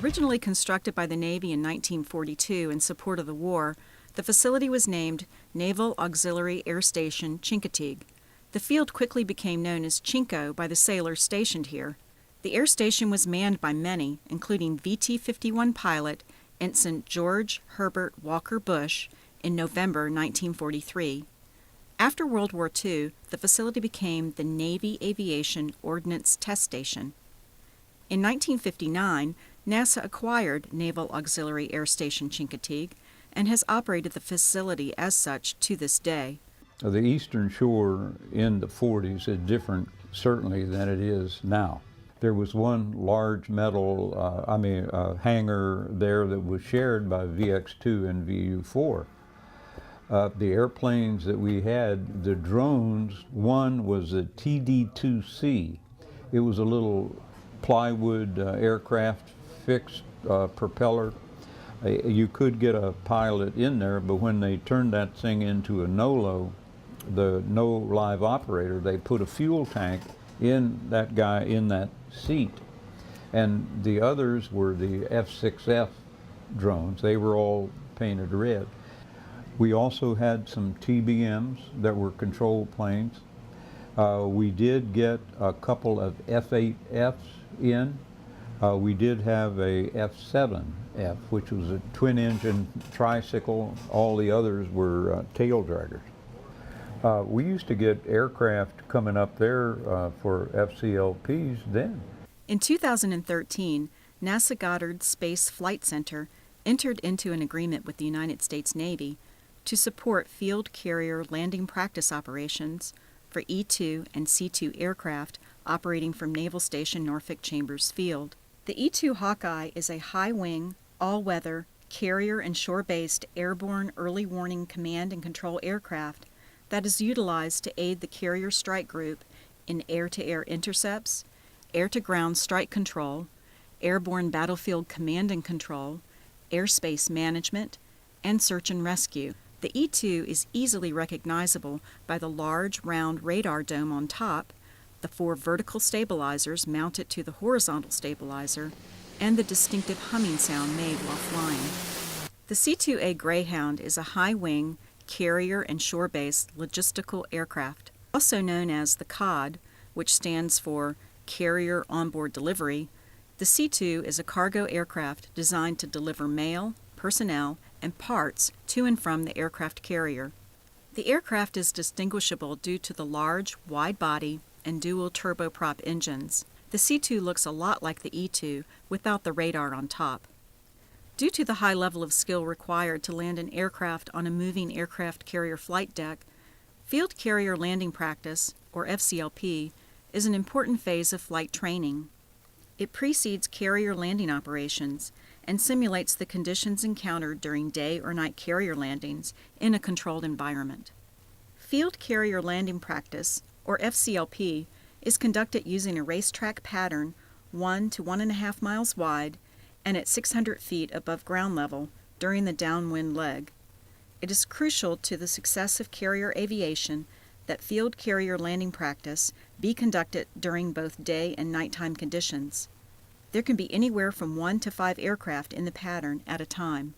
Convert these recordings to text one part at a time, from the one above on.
Originally constructed by the Navy in 1942 in support of the war, the facility was named Naval Auxiliary Air Station Chincoteague. The field quickly became known as Chinco by the sailors stationed here. The air station was manned by many, including VT-51 pilot Ensign George Herbert Walker Bush in November 1943. After World War II, the facility became the Navy Aviation Ordnance Test Station. In 1959, NASA acquired Naval Auxiliary Air Station Chincoteague and has operated the facility as such to this day. The Eastern Shore in the 40s is different, certainly, than it is now. There was one large metal, hangar there that was shared by VX-2 and VU-4. The airplanes that we had, the drones, one was a TD-2C. It was a little plywood aircraft, fixed propeller. You could get a pilot in there, but when they turned that thing into a NOLO, the no live operator, they put a fuel tank in that guy in that seat. And the others were the F-6F drones. They were all painted red. We also had some TBMs that were control planes. We did get a couple of F-8Fs in. We did have a F-7F, which was a twin-engine tricycle. All the others were tail draggers. We used to get aircraft coming up there for FCLPs then. In 2013, NASA Goddard Space Flight Center entered into an agreement with the United States Navy to support field carrier landing practice operations for E-2 and C-2 aircraft operating from Naval Station Norfolk Chambers Field. The E-2 Hawkeye is a high-wing, all-weather, carrier and shore-based airborne early warning command and control aircraft that is utilized to aid the carrier strike group in air-to-air intercepts, air-to-ground strike control, airborne battlefield command and control, airspace management, and search and rescue. The E-2 is easily recognizable by the large, round radar dome on top, the 4 vertical stabilizers mounted to the horizontal stabilizer, and the distinctive humming sound made while flying. The C-2A Greyhound is a high-wing, carrier and shore-based logistical aircraft, also known as the COD, which stands for Carrier Onboard Delivery. The C-2 is a cargo aircraft designed to deliver mail, personnel, and parts to and from the aircraft carrier. The aircraft is distinguishable due to the large, wide body and dual turboprop engines. The C-2 looks a lot like the E-2 without the radar on top. Due to the high level of skill required to land an aircraft on a moving aircraft carrier flight deck, Field Carrier Landing Practice, or FCLP, is an important phase of flight training. It precedes carrier landing operations and simulates the conditions encountered during day or night carrier landings in a controlled environment. Field Carrier Landing Practice, or FCLP, is conducted using a racetrack pattern 1 to 1.5 miles wide and at 600 feet above ground level during the downwind leg. It is crucial to the success of carrier aviation that field carrier landing practice be conducted during both day and nighttime conditions. There can be anywhere from 1 to 5 aircraft in the pattern at a time.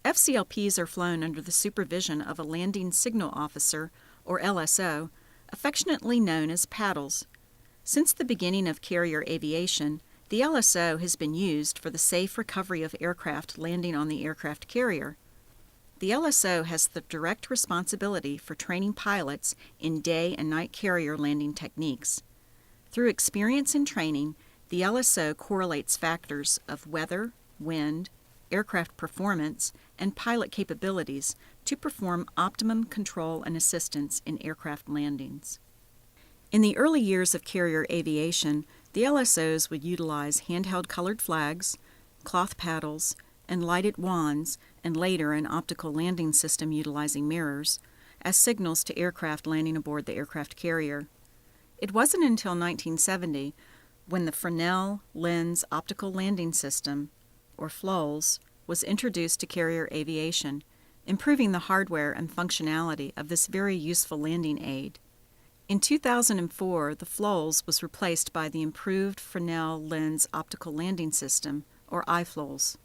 FCLPs are flown under the supervision of a landing signal officer, or LSO, affectionately known as paddles. Since the beginning of carrier aviation, the LSO has been used for the safe recovery of aircraft landing on the aircraft carrier. The LSO has the direct responsibility for training pilots in day and night carrier landing techniques. Through experience and training, the LSO correlates factors of weather, wind, aircraft performance, and pilot capabilities to perform optimum control and assistance in aircraft landings. In the early years of carrier aviation, the LSOs would utilize handheld colored flags, cloth paddles, and lighted wands, and later an optical landing system utilizing mirrors, as signals to aircraft landing aboard the aircraft carrier. It wasn't until 1970 when the Fresnel Lens Optical Landing System, or FLOLS, was introduced to carrier aviation, improving the hardware and functionality of this very useful landing aid. In 2004, the FLOLS was replaced by the improved Fresnel Lens Optical Landing System, or eye-flows.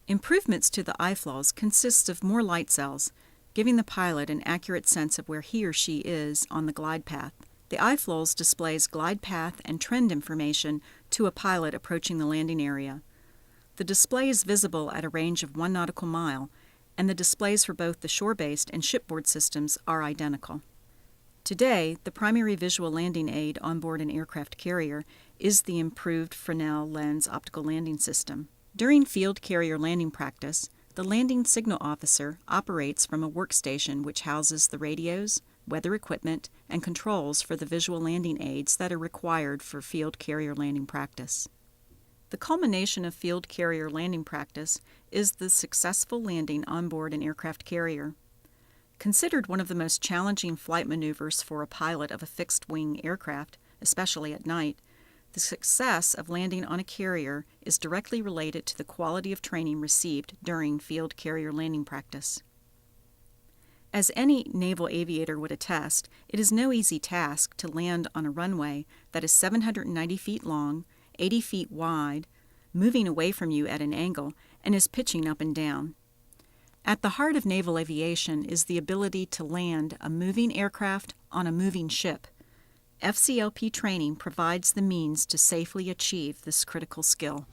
Improvements to the eye-flows consist of more light cells, giving the pilot an accurate sense of where he or she is on the glide path. The eye-flows displays glide path and trend information to a pilot approaching the landing area. The display is visible at a range of 1 nautical mile, and the displays for both the shore-based and shipboard systems are identical. Today, the primary visual landing aid on board an aircraft carrier is the improved Fresnel lens optical landing system. During field carrier landing practice, the landing signal officer operates from a workstation which houses the radios, weather equipment, and controls for the visual landing aids that are required for field carrier landing practice. The culmination of field carrier landing practice is the successful landing on board an aircraft carrier. Considered one of the most challenging flight maneuvers for a pilot of a fixed-wing aircraft, especially at night, the success of landing on a carrier is directly related to the quality of training received during field carrier landing practice. As any naval aviator would attest, it is no easy task to land on a runway that is 790 feet long, 80 feet wide, moving away from you at an angle, and is pitching up and down. At the heart of naval aviation is the ability to land a moving aircraft on a moving ship. FCLP training provides the means to safely achieve this critical skill.